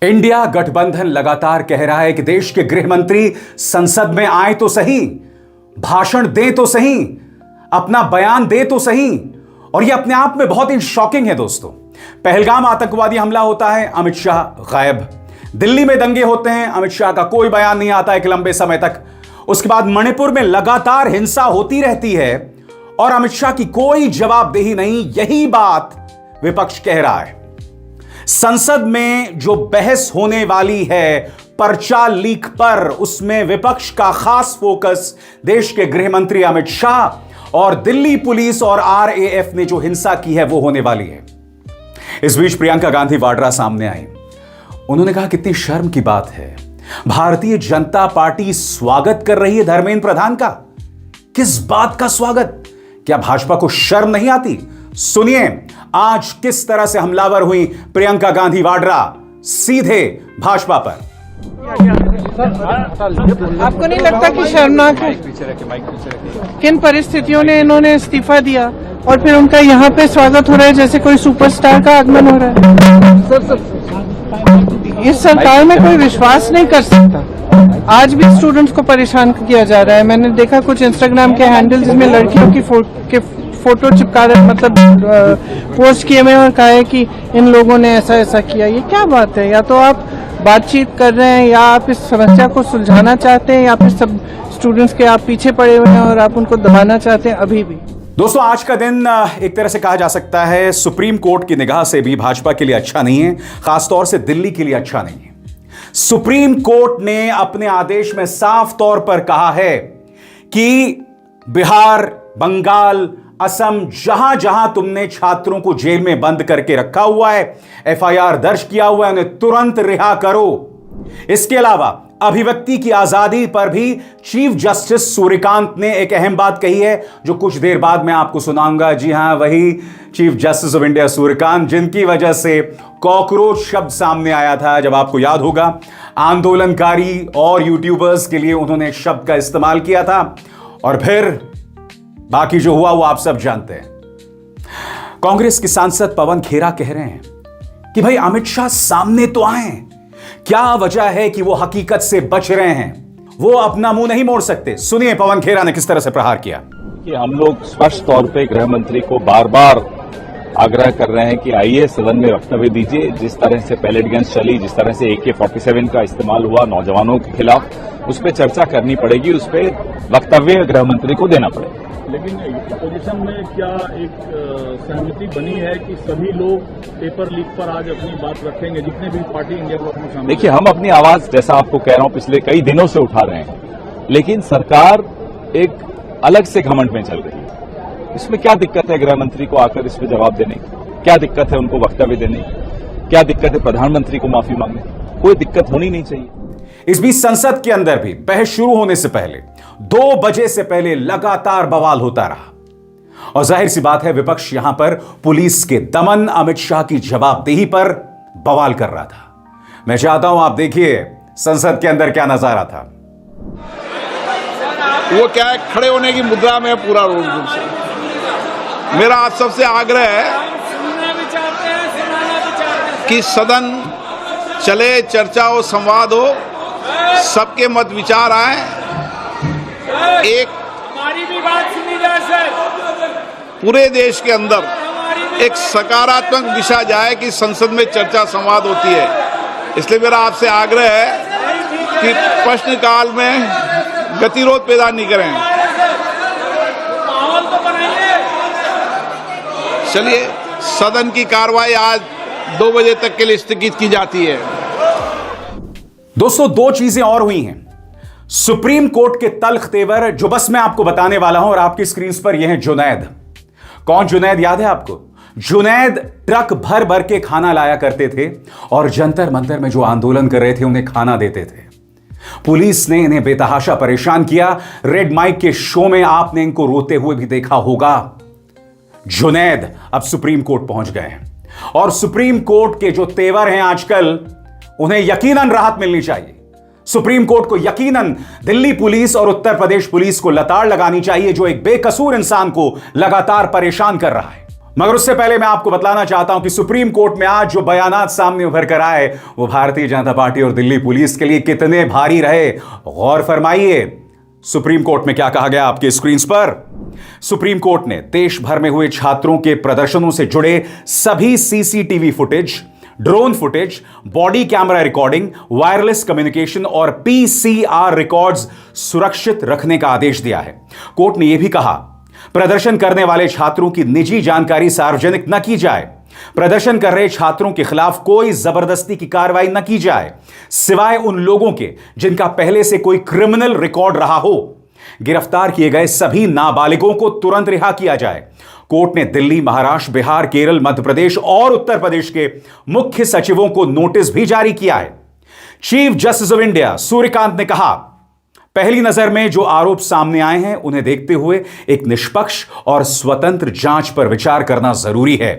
India गठबंधन लगातार कह रहा है कि देश के गृह मंत्री संसद में आए तो सही, भाषण दें तो सही, अपना बयान दे तो सही। और यह अपने आप में बहुत ही शॉकिंग है दोस्तों। पहलगाम आतंकवादी हमला होता है, अमित शाह गायब। दिल्ली में दंगे होते हैं, अमित शाह का कोई बयान नहीं आता एक लंबे समय तक। उसके बाद मणिपुर में लगातार हिंसा होती रहती है और अमित शाह की कोई जवाबदेही नहीं। यही बात विपक्ष कह रहा है। संसद में जो बहस होने वाली है पर्चा लीक पर, उसमें विपक्ष का खास फोकस देश के गृह मंत्री अमित शाह और दिल्ली पुलिस और आरएएफ ने जो हिंसा की है वो होने वाली है। इस बीच प्रियंका गांधी वाड्रा सामने आई। उन्होंने कहा कितनी शर्म की बात है, भारतीय जनता पार्टी स्वागत कर रही है धर्मेंद्र प्रधान का। किस बात का स्वागत? क्या भाजपा को शर्म नहीं आती? सुनिए आज किस तरह से हमलावर हुई प्रियंका गांधी वाड्रा सीधे भाजपा पर। आपको नहीं लगता कि शर्मनाक है? किन परिस्थितियों ने इन्होंने इस्तीफा दिया और फिर उनका यहाँ पे स्वागत हो रहा है जैसे कोई सुपरस्टार का आगमन हो रहा है। इस सरकार में कोई विश्वास नहीं कर सकता। आज भी स्टूडेंट्स को परेशान किया जा रहा है। मैंने देखा कुछ इंस्टाग्राम के हैंडल जिसमें लड़कियों की फोटो चिपका रहे, मतलब पोस्ट किए हुए और कहा है कि इन लोगों ने ऐसा ऐसा किया। ये क्या बात है? या तो आप बातचीत कर रहे हैं या आप इस समस्या को सुलझाना चाहते हैं या फिर सब स्टूडेंट्स के आप पीछे पड़े हुए हैं और आप उनको दबाना चाहते हैं अभी भी। दोस्तों आज का दिन एक तरह से कहा जा सकता है सुप्रीम कोर्ट की निगाह से भी भाजपा के लिए अच्छा नहीं है, खासतौर से दिल्ली के लिए अच्छा नहीं है। सुप्रीम कोर्ट ने अपने आदेश में साफ तौर पर कहा है कि बिहार, बंगाल, असम, जहां जहां तुमने छात्रों को जेल में बंद करके रखा हुआ है, एफआईआर दर्ज किया हुआ है, उन्हें तुरंत रिहा करो। इसके अलावा अभिव्यक्ति की आजादी पर भी चीफ जस्टिस सूर्यकांत ने एक अहम बात कही है जो कुछ देर बाद मैं आपको सुनाऊंगा। जी हां, वही chief justice of India Suryakant जिनकी वजह से कॉकरोच शब्द सामने आया था। जब आपको याद होगा आंदोलनकारी और यूट्यूबर्स के लिए उन्होंने इस शब्द का इस्तेमाल किया था और फिर बाकी जो हुआ वो आप सब जानते हैं। कांग्रेस के सांसद पवन खेरा कह रहे हैं कि भाई अमित शाह सामने तो आए, क्या वजह है कि वो हकीकत से बच रहे हैं? वो अपना मुंह नहीं मोड़ सकते। सुनिए पवन खेरा ने किस तरह से प्रहार किया। कि हम लोग स्पष्ट तौर पे गृह मंत्री को बार बार आग्रह कर रहे हैं कि आइए सदन में वक्तव्य दीजिए। जिस तरह से पैलेट गन्स चली, जिस तरह से AK-47 का इस्तेमाल हुआ नौजवानों के खिलाफ, उस पर चर्चा करनी पड़ेगी, उस पर वक्तव्य गृह मंत्री को देना पड़ेगा। लेकिन अपोजिशन में क्या एक सहमति बनी है कि सभी लोग पेपर लीक पर आज अपनी बात रखेंगे, जितने भी पार्टी इंडिया ब्लॉक में शामिल? देखिए, हम अपनी आवाज जैसा आपको कह रहा हूं पिछले कई दिनों से उठा रहे हैं, लेकिन सरकार एक अलग से घमंड में चल रही है। इसमें क्या दिक्कत है गृह मंत्री को आकर इस पर जवाब देने की? क्या दिक्कत है उनको वक्तव्य देने की? क्या दिक्कत है प्रधानमंत्री को माफी मांगने की? कोई दिक्कत होनी नहीं चाहिए। इस बीच संसद के अंदर भी बहस शुरू होने से पहले 2 बजे से पहले लगातार बवाल होता रहा और जाहिर सी बात है विपक्ष यहां पर पुलिस के दमन, अमित शाह की जवाबदेही पर बवाल कर रहा था। मैं चाहता हूं आप देखिए संसद के अंदर क्या नजारा था। वो क्या है, खड़े होने की मुद्रा में पूरा रूम से। मेरा आप सबसे आग्रह है कि सदन चले, चर्चा हो, संवाद हो, सबके मत विचार आए, एक हमारी भी बात सुनी जाए सर। पूरे देश के अंदर एक सकारात्मक दिशा जाए कि संसद में चर्चा संवाद होती है। इसलिए मेरा आपसे आग्रह है कि प्रश्नकाल में गतिरोध पैदा नहीं करें। माहौल तो बनाइए। चलिए, सदन की कार्रवाई आज 2 बजे तक के लिए स्थगित की जाती है। दोस्तों 2 चीजें और हुई हैं सुप्रीम कोर्ट के तल्ख तेवर जो बस मैं आपको बताने वाला हूं और आपकी स्क्रीन पर यह है जुनैद। कौन जुनैद, याद है आपको? जुनैद ट्रक भर भर के खाना लाया करते थे और जंतर मंतर में जो आंदोलन कर रहे थे उन्हें खाना देते थे। पुलिस ने इन्हें बेतहाशा परेशान किया। रेड माइक के शो में आपने इनको रोते हुए भी देखा होगा। जुनैद अब सुप्रीम कोर्ट पहुंच गए हैं और सुप्रीम कोर्ट के जो तेवर हैं आजकल, उन्हें यकीनन राहत मिलनी चाहिए। सुप्रीम कोर्ट को यकीनन दिल्ली पुलिस और उत्तर प्रदेश पुलिस को लताड़ लगानी चाहिए जो एक बेकसूर इंसान को लगातार परेशान कर रहा है। मगर उससे पहले मैं आपको बतलाना चाहता हूं कि सुप्रीम कोर्ट में आज जो बयानात सामने उभर कर आए वो भारतीय जनता पार्टी और दिल्ली पुलिस के लिए कितने भारी रहे, गौर फरमाइए। सुप्रीम कोर्ट में क्या कहा गया आपके स्क्रीन पर। सुप्रीम कोर्ट ने देश भर में हुए छात्रों के प्रदर्शनों से जुड़े सभी CCTV footage, drone footage, body camera recording, wireless communication और पीसीआर रिकॉर्ड्स सुरक्षित रखने का आदेश दिया है। कोर्ट ने यह भी कहा, प्रदर्शन करने वाले छात्रों की निजी जानकारी सार्वजनिक न की जाए। प्रदर्शन कर रहे छात्रों के खिलाफ कोई जबरदस्ती की कार्रवाई न की जाए, सिवाय उन लोगों के जिनका पहले से कोई क्रिमिनल रिकॉर्ड रहा हो। गिरफ्तार किए गए सभी नाबालिगों को तुरंत रिहा किया जाए। कोर्ट ने दिल्ली, महाराष्ट्र, बिहार, केरल, मध्य प्रदेश और उत्तर प्रदेश के मुख्य सचिवों को नोटिस भी जारी किया है। Chief justice of India Suryakant ने कहा, पहली नजर में जो आरोप सामने आए हैं उन्हें देखते हुए एक निष्पक्ष और स्वतंत्र जांच पर विचार करना जरूरी है।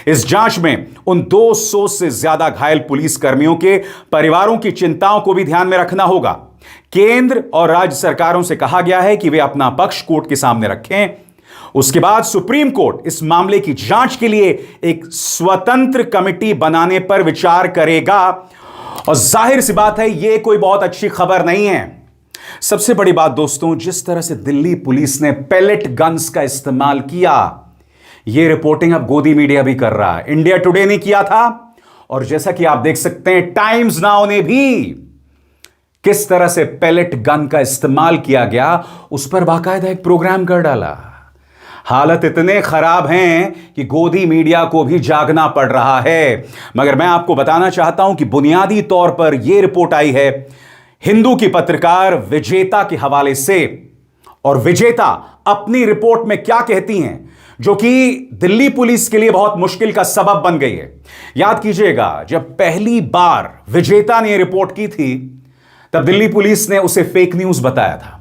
इस जांच में उन 200 से ज्यादा घायल पुलिस कर्मियों के परिवारों की चिंताओं को भी ध्यान में रखना होगा। केंद्र और राज्य सरकारों से कहा गया है कि वे अपना पक्ष कोर्ट के सामने रखें। उसके बाद सुप्रीम कोर्ट इस मामले की जांच के लिए एक स्वतंत्र कमेटी बनाने पर विचार करेगा। और जाहिर सी बात है, यह कोई बहुत अच्छी खबर नहीं है। सबसे बड़ी बात दोस्तों, जिस तरह से दिल्ली पुलिस ने पेलेट गन्स का इस्तेमाल किया, यह रिपोर्टिंग अब गोदी मीडिया भी कर रहा है। इंडिया टुडे ने किया था और जैसा कि आप देख सकते हैं टाइम्स नाउ ने भी किस तरह से पेलेट गन का इस्तेमाल किया गया उस पर बाकायदा एक प्रोग्राम कर डाला। हालत इतने खराब हैं कि गोदी मीडिया को भी जागना पड़ रहा है। मगर मैं आपको बताना चाहता हूं कि बुनियादी तौर पर यह रिपोर्ट आई है हिंदू की पत्रकार विजेता के हवाले से। और विजेता अपनी रिपोर्ट में क्या कहती हैं, जो कि दिल्ली पुलिस के लिए बहुत मुश्किल का सबब बन गई है। याद कीजिएगा, जब पहली बार विजेता ने रिपोर्ट की थी तब दिल्ली पुलिस ने उसे फेक न्यूज बताया था।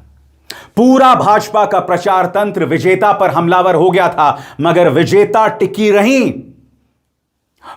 पूरा भाजपा का प्रचार तंत्र विजेता पर हमलावर हो गया था, मगर विजेता टिकी रही।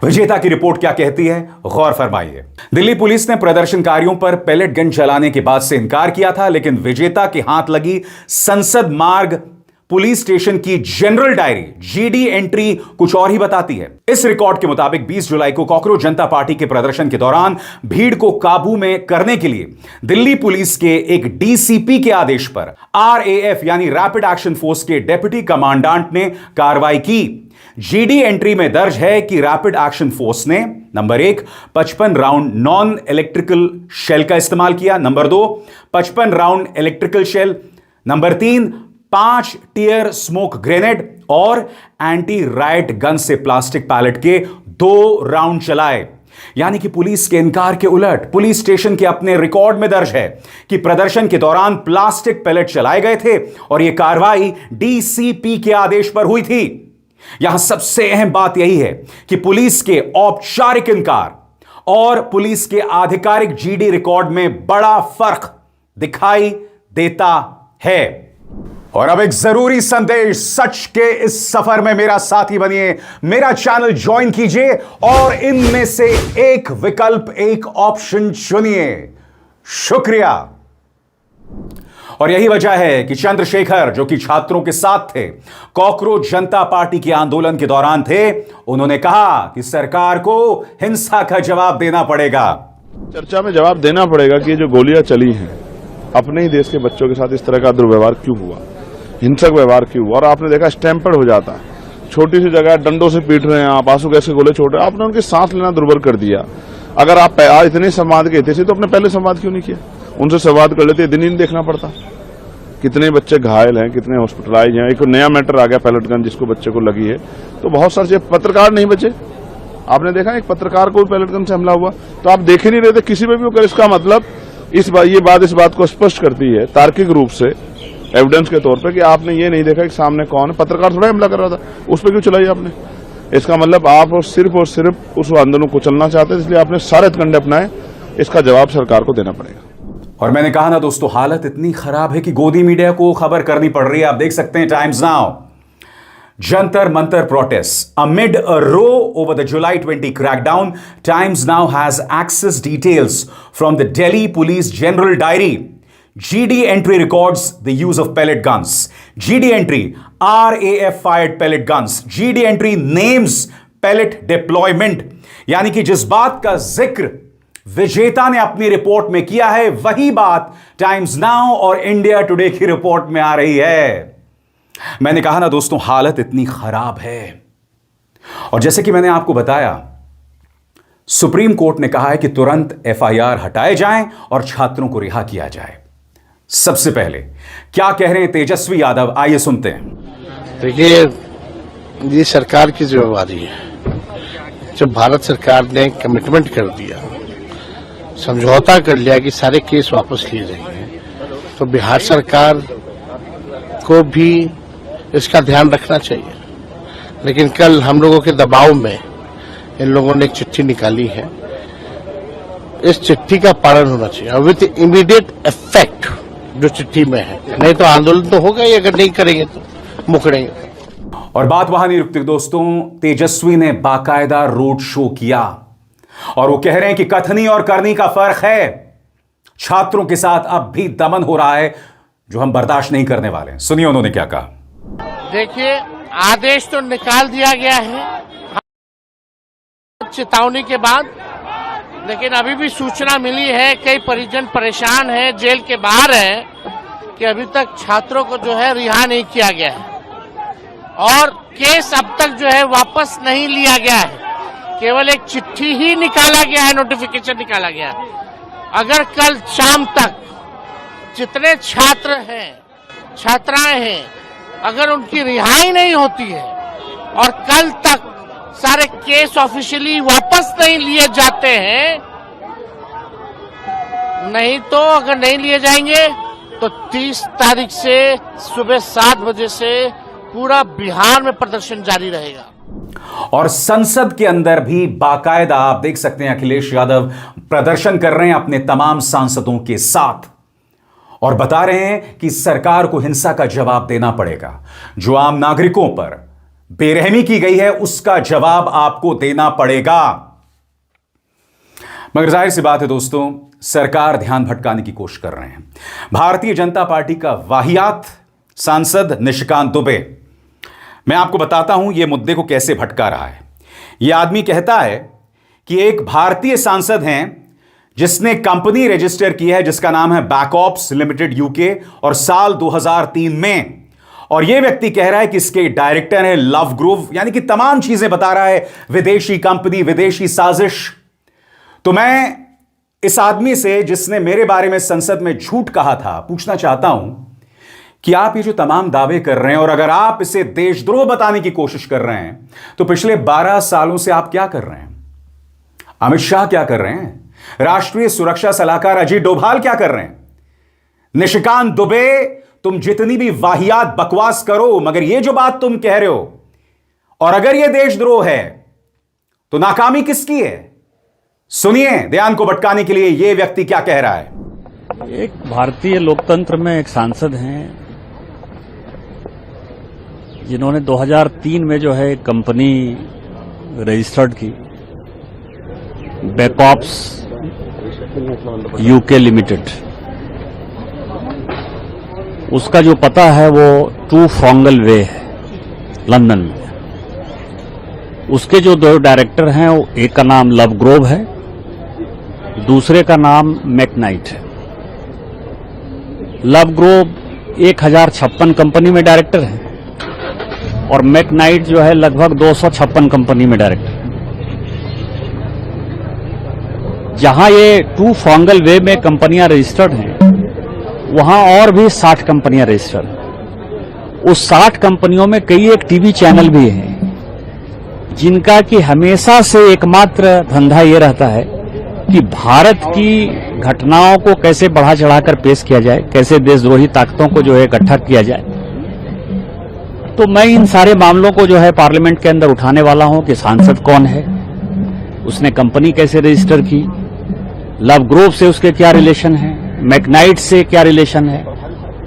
विजेता की रिपोर्ट क्या कहती है, गौर फरमाइए। दिल्ली पुलिस ने प्रदर्शनकारियों पर पेलेट गन चलाने की बात से इनकार किया था, लेकिन विजेता के हाथ लगी संसद मार्ग पुलिस स्टेशन की जनरल डायरी जीडी एंट्री कुछ और ही बताती है। इस रिकॉर्ड के मुताबिक 20 जुलाई को कॉकरोच जनता पार्टी के प्रदर्शन के दौरान भीड़ को काबू में करने के लिए दिल्ली पुलिस के एक डीसीपी के आदेश पर आरएएफ यानी रैपिड एक्शन फोर्स के डेप्यूटी कमांडेंट ने कार्रवाई की। जीडी एंट्री में दर्ज है कि रैपिड एक्शन फोर्स ने number 1 55 round non electrical shell का इस्तेमाल किया, number 2 55 round electrical shell, number 3 5 tear smoke grenade और एंटी राइट गन से प्लास्टिक पैलेट के 2 राउंड चलाए। यानी कि पुलिस के इनकार के उलट पुलिस स्टेशन के अपने रिकॉर्ड में दर्ज है कि प्रदर्शन के दौरान प्लास्टिक पैलेट चलाए गए थे और यह कार्रवाई डीसीपी के आदेश पर हुई थी। यहां सबसे अहम बात यही है कि पुलिस के औपचारिक इनकार और पुलिस के आधिकारिक जीडी रिकॉर्ड में बड़ा फर्क दिखाई देता है। और अब एक जरूरी संदेश, सच के इस सफर में मेरा साथी बनिए, मेरा चैनल ज्वाइन कीजिए और इनमें से एक विकल्प, एक ऑप्शन चुनिए। शुक्रिया। और यही वजह है कि चंद्रशेखर, जो कि छात्रों के साथ थे, कॉकरोच जनता पार्टी के आंदोलन के दौरान थे, उन्होंने कहा कि सरकार को हिंसा का जवाब देना पड़ेगा। चर्चा में जवाब देना पड़ेगा कि जो गोलियां चली हैं अपने ही देश के बच्चों के साथ इस तरह का दुर्व्यवहार क्यों हुआ, हिंसक व्यवहार क्यों हुआ। और आपने देखा स्टैम्पर्ड हो जाता है, छोटी सी जगह डंडों से पीट रहे हैं, आप आंसू गैस के गोले छोड़ रहे हैं, आपने उनके सांस लेना दुर्बल कर दिया। अगर आप आज इतने संवाद के थे तो अपने पहले संवाद क्यों नहीं किया, उनसे संवाद कर लेते, दिन ही नहीं देखना पड़ता। कितने बच्चे घायल हैं, कितने हॉस्पिटलाइज हैं। एक नया मैटर आ गया पेलेट गन जिसको बच्चे को लगी है, तो बहुत सारे पत्रकार नहीं बचे। आपने देखा एक पत्रकार को पेलेट गन से हमला हुआ, तो आप देख ही नहीं रहे थे किसी पे भी होकर। इसका मतलब ये बात इस बात को स्पष्ट करती है तार्किक रूप से, एविडेंस के तौर पे, कि आपने ये नहीं देखा कि सामने कौन है। पत्रकार थोड़ा हमला कर रहा था, उस पर क्यों चलाई आपने। इसका मतलब आप और सिर्फ उस आंदोलन को चलना चाहते हैं, इसलिए आपने सारे हथकंडे अपनाए। इसका जवाब सरकार को देना पड़ेगा। और मैंने कहा ना दोस्तों, हालत इतनी खराब है कि गोदी मीडिया को खबर करनी पड़ रही है। आप देख सकते हैं times now. Jantar Mantar protests. Amid a row over the July 20 crackdown, Times Now has access details from the Delhi Police General Diary. GD entry records the use of pellet guns. GD entry, RAF fired pellet guns. GD entry names pellet deployment, यानी कि जिस बात का जिक्र विजेता ने अपनी report में किया है वही बात टाइम्स नाउ और इंडिया टुडे की रिपोर्ट में आ रही है। मैंने कहा ना दोस्तों, हालत इतनी खराब है। और जैसे कि मैंने आपको बताया, सुप्रीम कोर्ट ने कहा है कि तुरंत FIR हटाए जाएं और छात्रों को रिहा किया जाए। सबसे पहले क्या कह रहे हैं तेजस्वी यादव, आइए सुनते हैं। देखिए, ये सरकार की जिम्मेवारी है। जब भारत सरकार ने कमिटमेंट कर दिया, समझौता कर लिया कि सारे केस वापस लिए जाएंगे, तो बिहार सरकार को भी इसका ध्यान रखना चाहिए। लेकिन कल हम लोगों के दबाव में इन लोगों ने एक चिट्ठी निकाली है। इस चिट्ठी का पालन होना चाहिए विद इमीडिएट इफेक्ट, जो चिट्ठी में है। नहीं तो आंदोलन तो होगा ही, अगर नहीं करेंगे तो मुकरेंगे। और बात वहां नहीं रुकती दोस्तों, तेजस्वी ने बाकायदा रोड शो किया और वो कह रहे हैं कि कथनी और करनी का फर्क है। छात्रों के साथ अब भी दमन हो रहा है जो हम बर्दाश्त नहीं करने वाले हैं। सुनिए उन्होंने क्या कहा। देखिए, आदेश तो निकाल दिया गया है चेतावनी के बाद, लेकिन अभी भी सूचना मिली है कई परिजन परेशान हैं, जेल के बाहर हैं, कि अभी तक छात्रों को जो है रिहा नहीं किया गया है और केस अब तक जो है वापस नहीं लिया गया है। केवल एक चिट्ठी ही निकाला गया है, नोटिफिकेशन निकाला गया है। अगर कल शाम तक जितने छात्र हैं, छात्राएं हैं, अगर उनकी रिहाई नहीं होती है और कल तक सारे केस ऑफिशियली वापस नहीं लिए जाते हैं, नहीं तो अगर नहीं लिए जाएंगे तो 30 तारीख से सुबह 7 बजे से पूरा बिहार में प्रदर्शन जारी रहेगा। और संसद के अंदर भी बाकायदा आप देख सकते हैं अखिलेश यादव प्रदर्शन कर रहे हैं अपने तमाम सांसदों के साथ और बता रहे हैं कि सरकार को हिंसा का जवाब देना पड़ेगा। जो आम नागरिकों पर बेरहमी की गई है उसका जवाब आपको देना पड़ेगा। मगर जाहिर सी बात है दोस्तों, सरकार ध्यान भटकाने की कोशिश कर रहे हैं। भारतीय जनता पार्टी का वाहियात सांसद निशिकांत दुबे, मैं आपको बताता हूं यह मुद्दे को कैसे भटका रहा है। यह आदमी कहता है कि एक भारतीय सांसद हैं जिसने कंपनी रजिस्टर की है जिसका नाम है बैकऑप्स लिमिटेड यूके और साल 2003 में, और यह व्यक्ति कह रहा है कि इसके डायरेक्टर है लव ग्रुव, यानी कि तमाम चीजें बता रहा है, विदेशी कंपनी, विदेशी साजिश। तो मैं इस आदमी से जिसने मेरे बारे में संसद में झूठ कहा था पूछना चाहता हूं कि आप ये जो तमाम दावे कर रहे हैं और अगर आप इसे देशद्रोह बताने की कोशिश कर रहे हैं तो पिछले 12 सालों से आप क्या कर रहे हैं? अमित शाह क्या कर रहे हैं? राष्ट्रीय सुरक्षा सलाहकार अजीत डोभाल क्या कर रहे हैं? निशिकांत दुबे, तुम जितनी भी वाहियात बकवास करो, मगर ये जो बात तुम कह रहे हो और अगर यह देशद्रोह है तो नाकामी किसकी है? सुनिए ध्यान को भटकाने के लिए यह व्यक्ति क्या कह रहा है। एक भारतीय लोकतंत्र में एक सांसद हैं जिन्होंने 2003 में जो है एक कंपनी रजिस्टर्ड की, बैकऑप्स यूके लिमिटेड। उसका जो पता है वो 2 फॉन्गल वे है लंदन में। उसके जो 2 डायरेक्टर हैं, एक का नाम लव ग्रोव है, दूसरे का नाम मैकनाइट है। लव ग्रोव 1056 कंपनी में डायरेक्टर है और मैकनाइट जो है लगभग 256 कंपनी में डायरेक्टर है। जहां ये 2 फॉन्गल वे में कंपनियां रजिस्टर्ड हैं, वहां और भी 60 कंपनियां रजिस्टर्ड हैं। उस 60 कंपनियों में कई एक टीवी चैनल भी हैं जिनका कि हमेशा से एकमात्र धंधा ये रहता है कि भारत की घटनाओं को कैसे बढ़ा चढ़ाकर पेश किया जाए, कैसे देशद्रोही ताकतों को जो है इकट्ठा किया जाए। तो मैं इन सारे मामलों को जो है पार्लियामेंट के अंदर उठाने वाला हूं कि सांसद कौन है, उसने कंपनी कैसे रजिस्टर की, लव ग्रोव से उसके क्या रिलेशन है, मैकनाइट से क्या रिलेशन है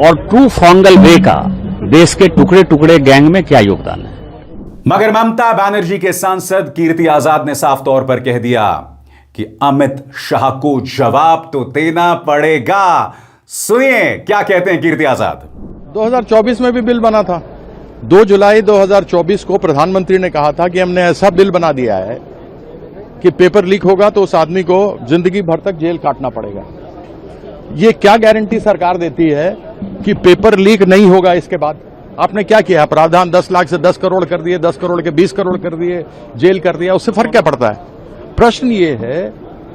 और 2 फॉन्गल वे का देश के टुकड़े टुकड़े गैंग में क्या योगदान है। मगर ममता बनर्जी के सांसद कीर्ति आजाद ने साफ तौर पर कह दिया कि अमित शाह को जवाब तो देना पड़ेगा। सुनिए क्या कहते हैं कीर्ति आजाद। 2024 में भी बिल बना था। 2 जुलाई 2024 को प्रधानमंत्री ने कहा था कि हमने ऐसा बिल बना दिया है कि पेपर लीक होगा तो उस आदमी को जिंदगी भर तक जेल काटना पड़ेगा। ये क्या गारंटी सरकार देती है कि पेपर लीक नहीं होगा इसके बाद? आपने क्या किया? प्रावधान 10 लाख से 10 करोड़ कर दिए, 10 करोड़ के 20 करोड़ कर दिए, जेल कर दिया, उससे फर्क क्या पड़ता है? प्रश्न ये है